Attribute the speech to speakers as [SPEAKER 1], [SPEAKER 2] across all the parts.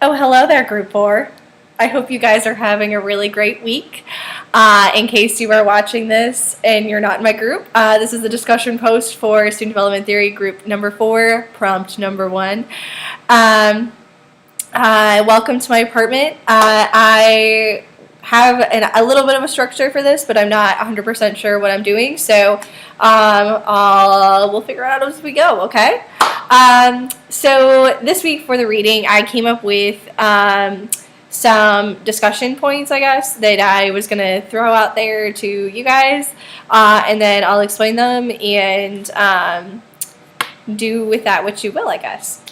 [SPEAKER 1] Oh, hello there, Group 4. I hope you guys are having a really great week. In case you are watching this and you're not in my group, this is the discussion post for Student Development Theory Group number 4, prompt number 1. Welcome to my apartment. I have a little bit of a structure for this, but I'm not 100% sure what I'm doing, so we'll figure it out as we go, okay? So this week for the reading, I came up with some discussion points, I guess, that I was going to throw out there to you guys, and then I'll explain them and do with that what you will, I guess.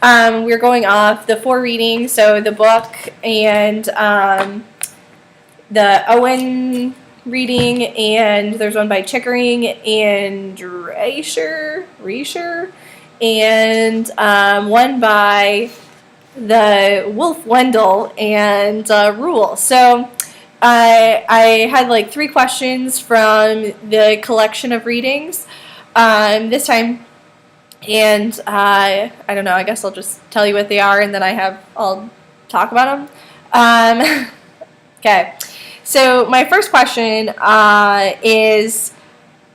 [SPEAKER 1] We're going off the 4 readings, so the book and the Owen reading, and there's one by Chickering and Reischer, and one by the Wolf Wendell and Rule. So I had like 3 questions from the collection of readings this time, and I don't know, I guess I'll just tell you what they are, and then I'll talk about them. Okay. So my first question is,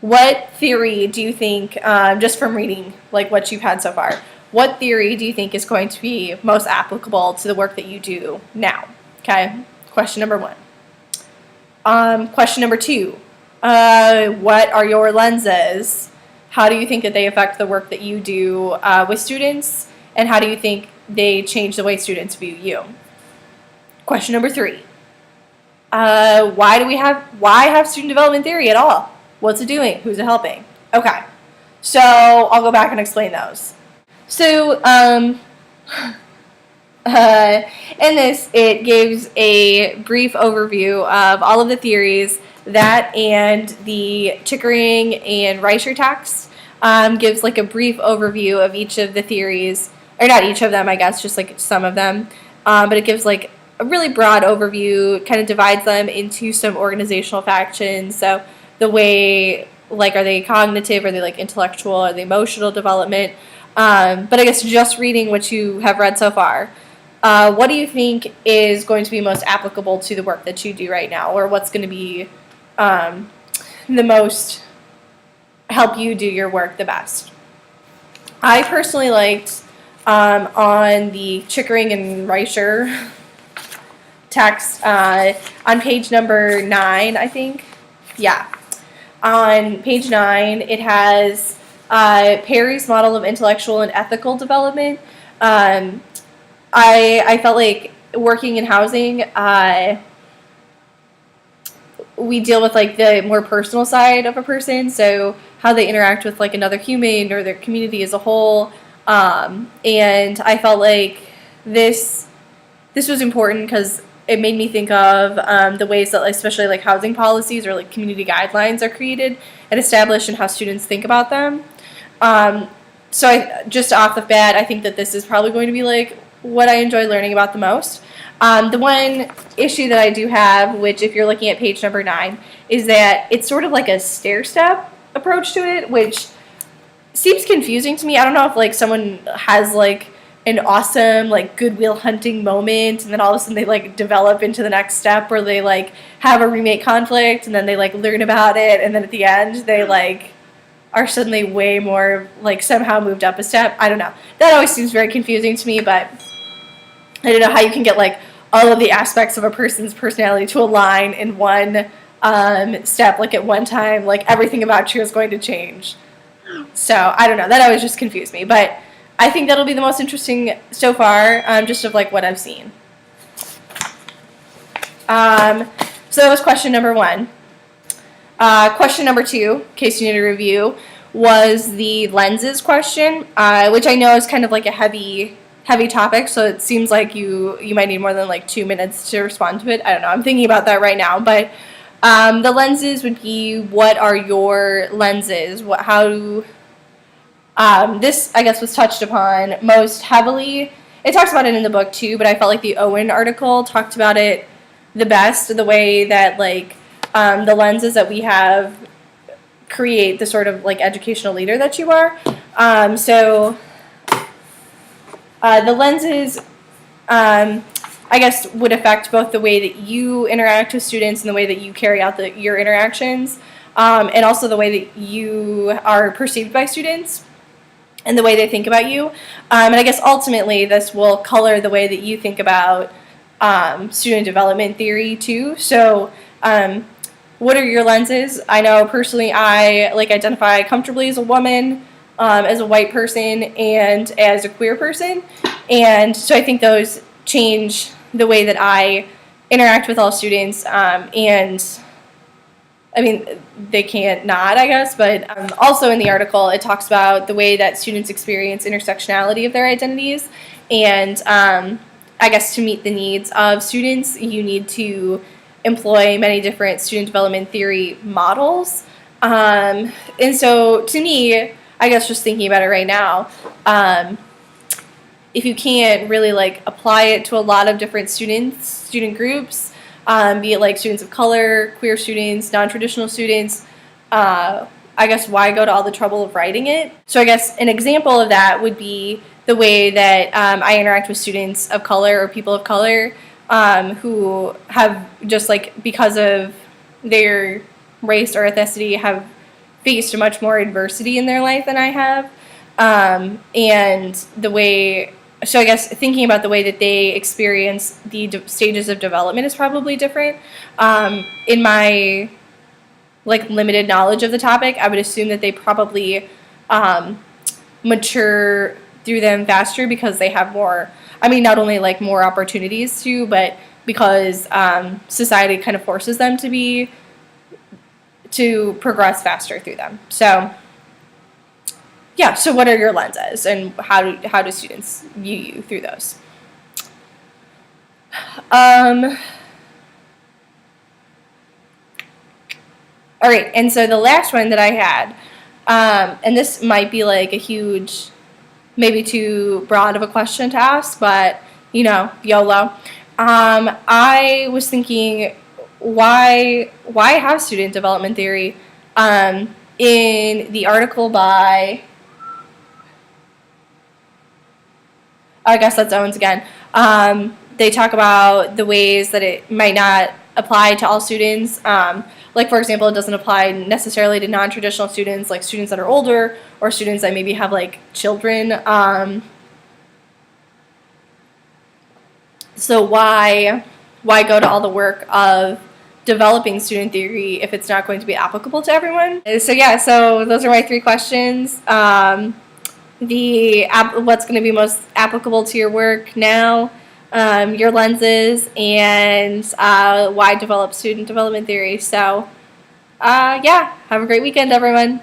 [SPEAKER 1] what theory do you think, just from reading like what you've had so far, what theory do you think is going to be most applicable to the work that you do now? Okay, question number 1. Question number 2, what are your lenses? How do you think that they affect the work that you do with students, and how do you think they change the way students view you? Question number 3. Why have student development theory at all? What's it doing? Who's it helping? Okay, so I'll go back and explain those. So, in this, it gives a brief overview of all of the theories that and the Chickering and Reischer text. Gives like a brief overview of each of the theories, or not each of them, I guess, just like some of them. But it gives like a really broad overview, kind of divides them into some organizational factions. So the way, like, are they cognitive, are they like intellectual, are they emotional development? But I guess just reading what you have read so far, what do you think is going to be most applicable to the work that you do right now, or what's going to be the most help you do your work the best? I personally liked on the Chickering and Reischer text on page number 9, I think. Yeah. On page 9, it has Perry's model of intellectual and ethical development. I felt like working in housing, we deal with like the more personal side of a person, so how they interact with like another human or their community as a whole. And I felt like this was important because it made me think of the ways that, especially like housing policies or like community guidelines are created and established, and how students think about them. So just off the bat, I think that this is probably going to be like what I enjoy learning about the most. The one issue that I do have, which if you're looking at page number 9, is that it's sort of like a stair-step approach to it, which seems confusing to me. I don't know if like someone has like an awesome like Goodwill Hunting moment, and then all of a sudden they like develop into the next step, or they like have a roommate conflict and then they like learn about it, and then at the end they like are suddenly way more like somehow moved up a step. I don't know. That always seems very confusing to me, but I don't know how you can get like all of the aspects of a person's personality to align in one step, like at one time, like everything about you is going to change. So I don't know. That always just confused me, but I think that'll be the most interesting so far, just of like what I've seen. So that was question number 1. Question number 2, in case you need a review, was the lenses question, which I know is kind of like a heavy topic, so it seems like you might need more than like 2 minutes to respond to it. I don't know. I'm thinking about that right now, but the lenses would be, what are your lenses? This, I guess, was touched upon most heavily. It talks about it in the book too, but I felt like the Owen article talked about it the best, the way that like the lenses that we have create the sort of like educational leader that you are. So The lenses, I guess, would affect both the way that you interact with students and the way that you carry out your interactions, and also the way that you are perceived by students and the way they think about you. And I guess ultimately this will color the way that you think about student development theory too. So what are your lenses? I know personally I identify comfortably as a woman, as a white person, and as a queer person. And so I think those change the way that I interact with all students. And I mean, they can't not, I guess, but also in the article, it talks about the way that students experience intersectionality of their identities. And I guess to meet the needs of students, you need to employ many different student development theory models. And so to me, I guess just thinking about it right now, if you can't really apply it to a lot of different student groups, be it students of color, queer students, non-traditional students, I guess why go to all the trouble of writing it? So I guess an example of that would be the way that I interact with students of color or people of color who have just because of their race or ethnicity have faced much more adversity in their life than I have. And the way, so I guess thinking about the way that they experience the stages of development is probably different. In my limited knowledge of the topic, I would assume that they probably mature through them faster because they have more, I mean, not only more opportunities to, but because society kind of forces them to progress faster through them. So yeah, so what are your lenses and how do students view you through those? All right, and so the last one that I had, and this might be a huge, maybe too broad of a question to ask, but YOLO. I was thinking, why have student development theory? In the article by, I guess that's Owens again, they talk about the ways that it might not apply to all students. For example, it doesn't apply necessarily to non-traditional students, like students that are older or students that maybe have children. So why go to all the work of developing student theory if it's not going to be applicable to everyone? So yeah, so those are my 3 questions. What's going to be most applicable to your work now, your lenses, and why develop student development theory. So yeah, have a great weekend, everyone.